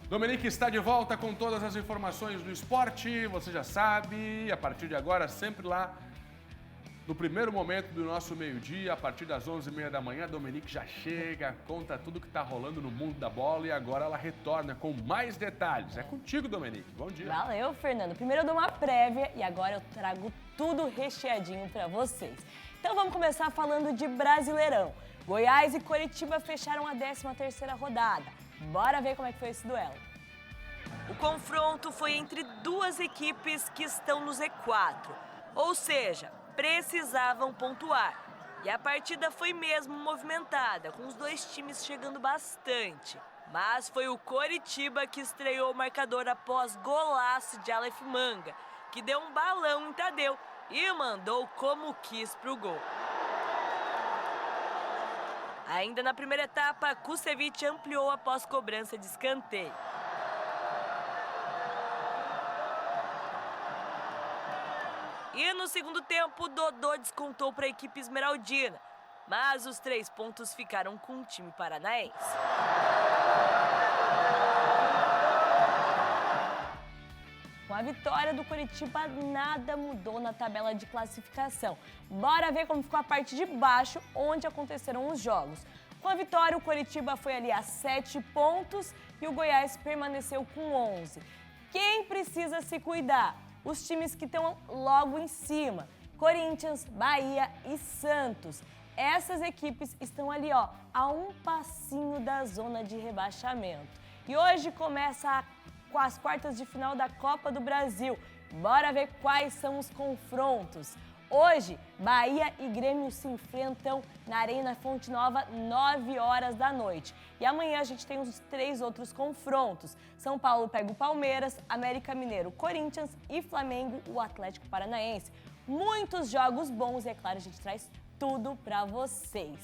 Dominique está de volta com todas as informações do esporte, você já sabe, a partir de agora, sempre lá no primeiro momento do nosso meio-dia, a partir das 11h30 da manhã, a Dominique já chega, conta tudo que está rolando no mundo da bola e agora ela retorna com mais detalhes. É contigo, Dominique. Bom dia. Valeu, Fernando. Primeiro eu dou uma prévia e agora eu trago tudo recheadinho para vocês. Então vamos começar falando de Brasileirão. Goiás e Coritiba fecharam a 13ª rodada. Bora ver como é que foi esse duelo. O confronto foi entre duas equipes que estão no Z4, ou seja, precisavam pontuar. E a partida foi mesmo movimentada, com os dois times chegando bastante. Mas foi o Coritiba que estreou o marcador após golaço de Aleph Manga, que deu um balão em Tadeu e mandou como quis pro gol. Ainda na primeira etapa, Kusevich ampliou após cobrança de escanteio. E no segundo tempo, Dodô descontou para a equipe esmeraldina, mas os 3 pontos ficaram com o time paranaense. Com a vitória do Coritiba, nada mudou na tabela de classificação. Bora ver como ficou a parte de baixo, onde aconteceram os jogos. Com a vitória, o Coritiba foi ali a 7 pontos e o Goiás permaneceu com 11. Quem precisa se cuidar? Os times que estão logo em cima, Corinthians, Bahia e Santos. Essas equipes estão ali, ó, a um passinho da zona de rebaixamento. E hoje começa com as quartas de final da Copa do Brasil. Bora ver quais são os confrontos. Hoje, Bahia e Grêmio se enfrentam na Arena Fonte Nova, 9 horas da noite. E amanhã a gente tem os 3 outros confrontos. São Paulo pega o Palmeiras, América Mineiro, Corinthians e Flamengo, o Atlético Paranaense. Muitos jogos bons e, é claro, a gente traz tudo pra vocês.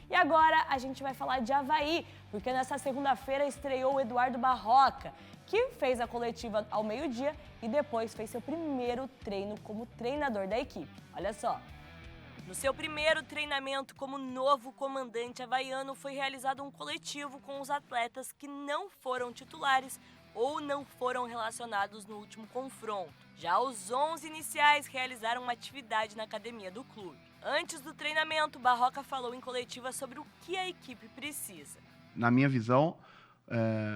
E agora a gente vai falar de Avaí, porque nessa segunda-feira estreou o Eduardo Barroca, que fez a coletiva ao meio-dia e depois fez seu primeiro treino como treinador da equipe. Olha só. No seu primeiro treinamento como novo comandante havaiano, foi realizado um coletivo com os atletas que não foram titulares ou não foram relacionados no último confronto. Já os 11 iniciais realizaram uma atividade na academia do clube. Antes do treinamento, Barroca falou em coletiva sobre o que a equipe precisa. Na minha visão,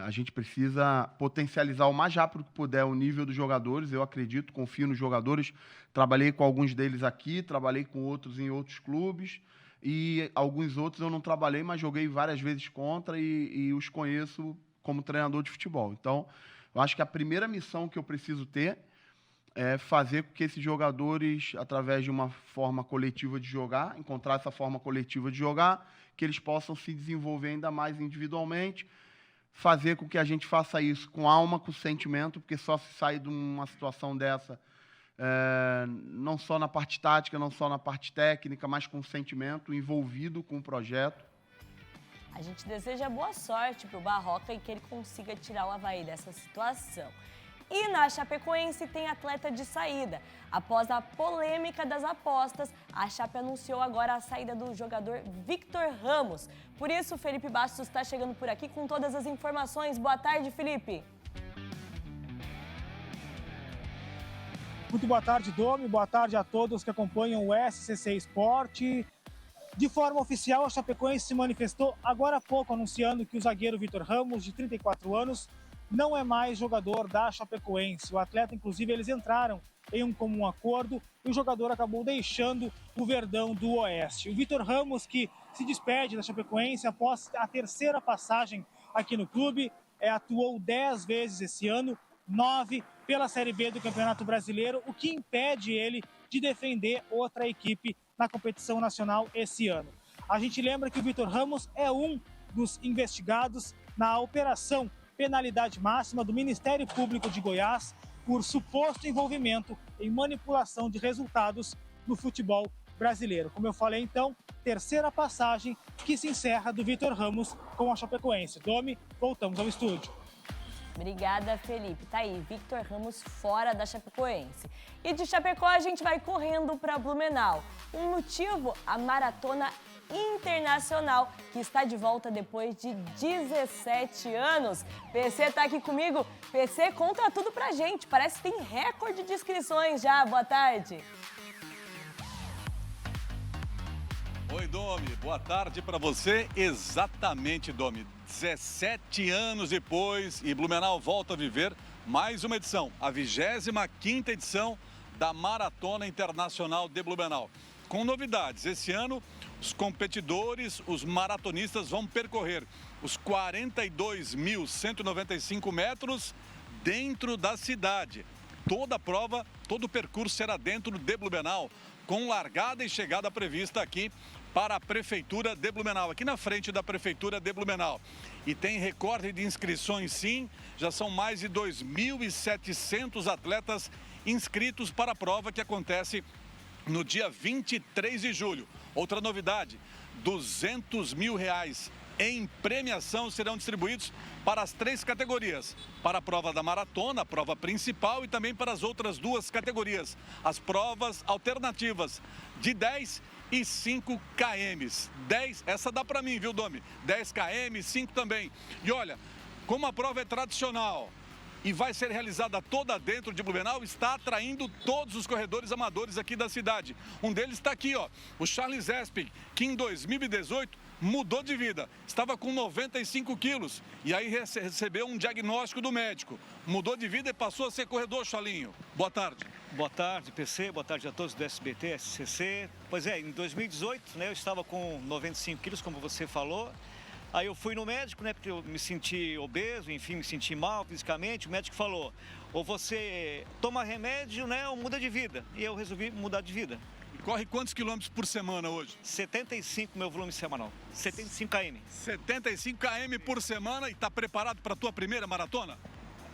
a gente precisa potencializar o mais rápido que puder o nível dos jogadores. Eu acredito, confio nos jogadores. Trabalhei com alguns deles aqui, trabalhei com outros em outros clubes. E alguns outros eu não trabalhei, mas joguei várias vezes contra e os conheço como treinador de futebol. Então, eu acho que a primeira missão que eu preciso ter é fazer com que esses jogadores, através de uma forma coletiva de jogar, encontrar essa forma coletiva de jogar, que eles possam se desenvolver ainda mais individualmente, fazer com que a gente faça isso com alma, com sentimento, porque só se sai de uma situação dessa, não só na parte tática, não só na parte técnica, mas com sentimento, envolvido com o projeto. A gente deseja boa sorte para o Barroca e que ele consiga tirar o Avaí dessa situação. E na Chapecoense tem atleta de saída. Após a polêmica das apostas, a Chape anunciou agora a saída do jogador Victor Ramos. Por isso, Felipe Bastos está chegando por aqui com todas as informações. Boa tarde, Felipe. Muito boa tarde, Domi. Boa tarde a todos que acompanham o SCC Esporte. De forma oficial, a Chapecoense se manifestou agora há pouco, anunciando que o zagueiro Victor Ramos, de 34 anos, não é mais jogador da Chapecoense. O atleta, inclusive, eles entraram em um comum acordo e o jogador acabou deixando o Verdão do Oeste. O Victor Ramos, que se despede da Chapecoense após a 3ª passagem aqui no clube, atuou 10 vezes esse ano, 9 pela Série B do Campeonato Brasileiro, o que impede ele de defender outra equipe na competição nacional esse ano. A gente lembra que o Victor Ramos é um dos investigados na operação Penalidade Máxima do Ministério Público de Goiás por suposto envolvimento em manipulação de resultados no futebol brasileiro. Como eu falei, então, 3ª passagem que se encerra do Victor Ramos com a Chapecoense. Domi, voltamos ao estúdio. Obrigada, Felipe. Tá aí, Victor Ramos fora da Chapecoense. E de Chapecó a gente vai correndo para Blumenau. O motivo, a maratona internacional, que está de volta depois de 17 anos. PC tá aqui comigo. PC, conta tudo pra gente. Parece que tem recorde de inscrições já. Boa tarde. Oi, Domi. Boa tarde para você. Exatamente, Domi. 17 anos depois e Blumenau volta a viver mais uma edição, a 25ª edição da Maratona Internacional de Blumenau. Com novidades, esse ano os competidores, os maratonistas vão percorrer os 42.195 metros dentro da cidade. Toda a prova, todo o percurso será dentro de Blumenau, com largada e chegada prevista aqui para a Prefeitura de Blumenau, aqui na frente da Prefeitura de Blumenau. E tem recorde de inscrições, sim, já são mais de 2.700 atletas inscritos para a prova que acontece no dia 23 de julho. Outra novidade, R$200 mil em premiação serão distribuídos para as 3 categorias. Para a prova da maratona, a prova principal, e também para as outras 2 categorias. As provas alternativas de 10 e 5 km. 10, essa dá para mim, viu, Domi? 10 km, 5 também. E olha, como a prova é tradicional e vai ser realizada toda dentro de Blumenau, está atraindo todos os corredores amadores aqui da cidade. Um deles está aqui, ó, o Charles Espig, que em 2018 mudou de vida. Estava com 95 quilos e aí recebeu um diagnóstico do médico. Mudou de vida e passou a ser corredor, Charlinho. Boa tarde. Boa tarde, PC. Boa tarde a todos do SBT, SCC. Pois é, em 2018, né, eu estava com 95 quilos, como você falou. Aí eu fui no médico, né, porque eu me senti obeso, enfim, me senti mal fisicamente. O médico falou, ou você toma remédio, né, ou muda de vida. E eu resolvi mudar de vida. E corre quantos quilômetros por semana hoje? 75 meu volume semanal, 75 km. 75 km por semana e está preparado para a tua primeira maratona?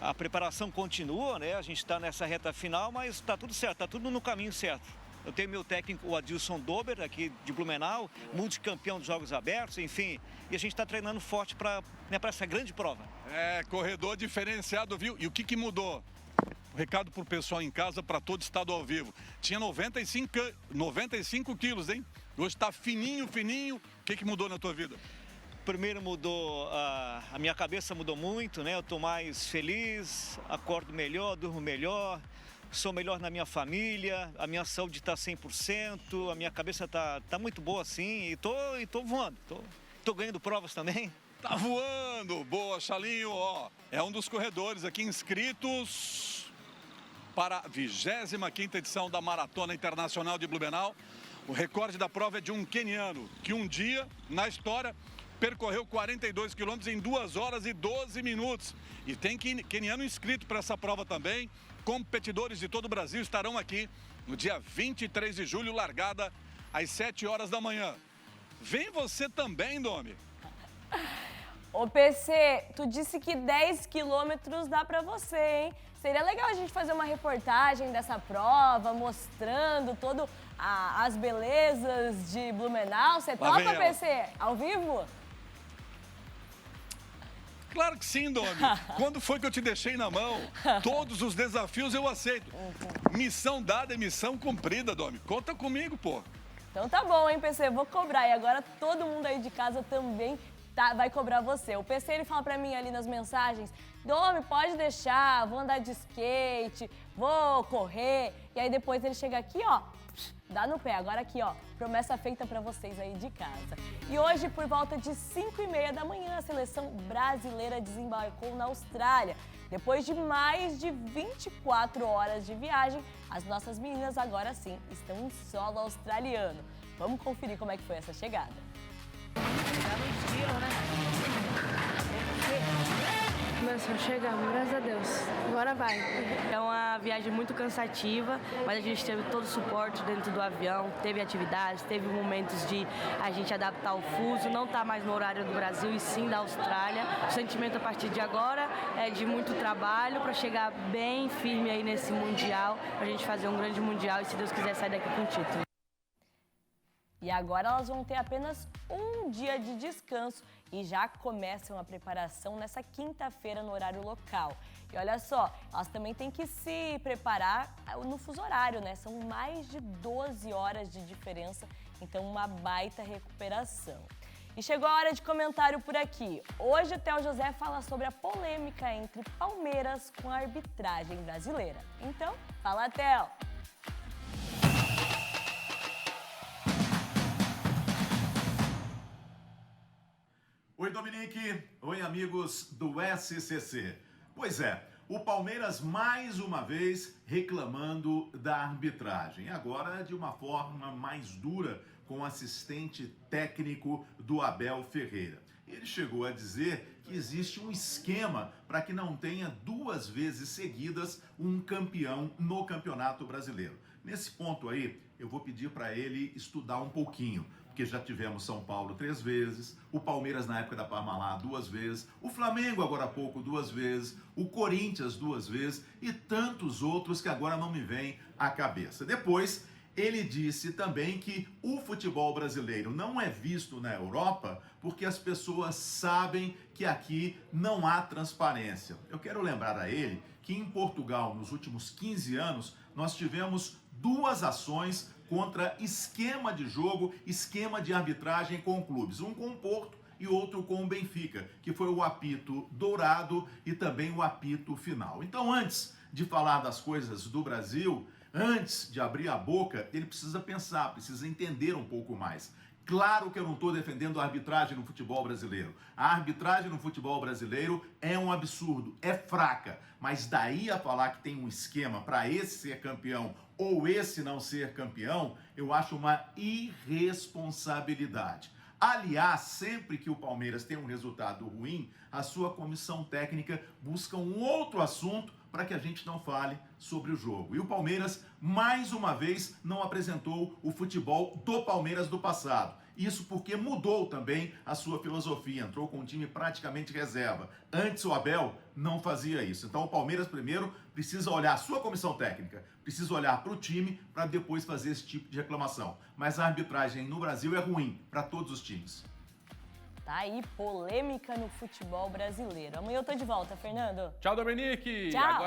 A preparação continua, né, a gente está nessa reta final, mas está tudo certo, está tudo no caminho certo. Eu tenho meu técnico, o Adilson Dober, aqui de Blumenau, multicampeão dos Jogos Abertos, enfim. E a gente está treinando forte para essa grande prova. É, corredor diferenciado, viu? E o que mudou? O recado para o pessoal em casa, para todo estado ao vivo. Tinha 95 quilos, hein? Hoje está fininho, fininho. O que mudou na tua vida? Primeiro mudou, a minha cabeça mudou muito, né? Eu estou mais feliz, acordo melhor, durmo melhor. Sou melhor na minha família, a minha saúde está 100%, a minha cabeça está muito boa assim e tô voando, tô ganhando provas também. Tá voando! Boa, Charlinho, ó, é um dos corredores aqui inscritos para a 25ª edição da Maratona Internacional de Blumenau. O recorde da prova é de um queniano, que um dia, na história, percorreu 42 quilômetros em 2 horas e 12 minutos. E tem queniano inscrito para essa prova também. Competidores de todo o Brasil estarão aqui no dia 23 de julho, largada às 7 horas da manhã. Vem você também, Domi. Ô, PC, tu disse que 10 quilômetros dá pra você, hein? Seria legal a gente fazer uma reportagem dessa prova, mostrando todo as belezas de Blumenau. Você topa, PC? Ao vivo? Claro que sim, Domi. Quando foi que eu te deixei na mão? Todos os desafios eu aceito. Missão dada é missão cumprida, Domi. Conta comigo, pô. Então tá bom, hein, PC? Vou cobrar. E agora todo mundo aí de casa também vai cobrar você. O PC, ele fala pra mim ali nas mensagens, Domi, pode deixar, vou andar de skate, vou correr. E aí depois ele chega aqui, ó, dá no pé. Agora aqui, ó, promessa feita pra vocês aí de casa. E hoje, por volta de 5h30 da manhã, a seleção brasileira desembarcou na Austrália. Depois de mais de 24 horas de viagem, as nossas meninas agora sim estão em solo australiano. Vamos conferir como é que foi essa chegada. Começou a chegar, graças a Deus. Agora vai. É uma viagem muito cansativa, mas a gente teve todo o suporte dentro do avião, teve atividades, teve momentos de a gente adaptar o fuso, não tá mais no horário do Brasil e sim da Austrália. O sentimento a partir de agora é de muito trabalho para chegar bem firme aí nesse Mundial, pra gente fazer um grande Mundial e, se Deus quiser, sair daqui com o título. E agora elas vão ter apenas um dia de descanso e já começam a preparação nessa quinta-feira no horário local. E olha só, elas também têm que se preparar no fuso horário, né? São mais de 12 horas de diferença Então, uma baita recuperação. E chegou a hora de comentário por aqui. Hoje o Theo José fala sobre a polêmica entre Palmeiras com a arbitragem brasileira. Então, fala, Theo! Oi, Dominique. Oi, amigos do SCC. Pois é, o Palmeiras mais uma vez reclamando da arbitragem. Agora de uma forma mais dura com o assistente técnico do Abel Ferreira. Ele chegou a dizer que existe um esquema para que não tenha 2 vezes seguidas um campeão no Campeonato Brasileiro. Nesse ponto aí, eu vou pedir para ele estudar um pouquinho, porque já tivemos São Paulo 3 vezes, o Palmeiras na época da Parmalat 2 vezes, o Flamengo agora há pouco 2 vezes, o Corinthians 2 vezes e tantos outros que agora não me vêm à cabeça. Depois, ele disse também que o futebol brasileiro não é visto na Europa porque as pessoas sabem que aqui não há transparência. Eu quero lembrar a ele que em Portugal, nos últimos 15 anos, nós tivemos 2 ações contra esquema de jogo, esquema de arbitragem com clubes. Um com o Porto e outro com o Benfica, que foi o apito dourado e também o apito final. Então, antes de falar das coisas do Brasil, antes de abrir a boca, ele precisa pensar, precisa entender um pouco mais. Claro que eu não estou defendendo a arbitragem no futebol brasileiro. A arbitragem no futebol brasileiro é um absurdo, é fraca. Mas daí a falar que tem um esquema para esse ser campeão ou esse não ser campeão, eu acho uma irresponsabilidade. Aliás, sempre que o Palmeiras tem um resultado ruim, a sua comissão técnica busca um outro assunto para que a gente não fale sobre o jogo. E o Palmeiras, mais uma vez, não apresentou o futebol do Palmeiras do passado. Isso porque mudou também a sua filosofia, entrou com um time praticamente reserva. Antes o Abel não fazia isso. Então o Palmeiras primeiro precisa olhar a sua comissão técnica, precisa olhar para o time para depois fazer esse tipo de reclamação. Mas a arbitragem no Brasil é ruim para todos os times. Tá aí, polêmica no futebol brasileiro. Amanhã eu tô de volta, Fernando. Tchau, Dominique! Tchau!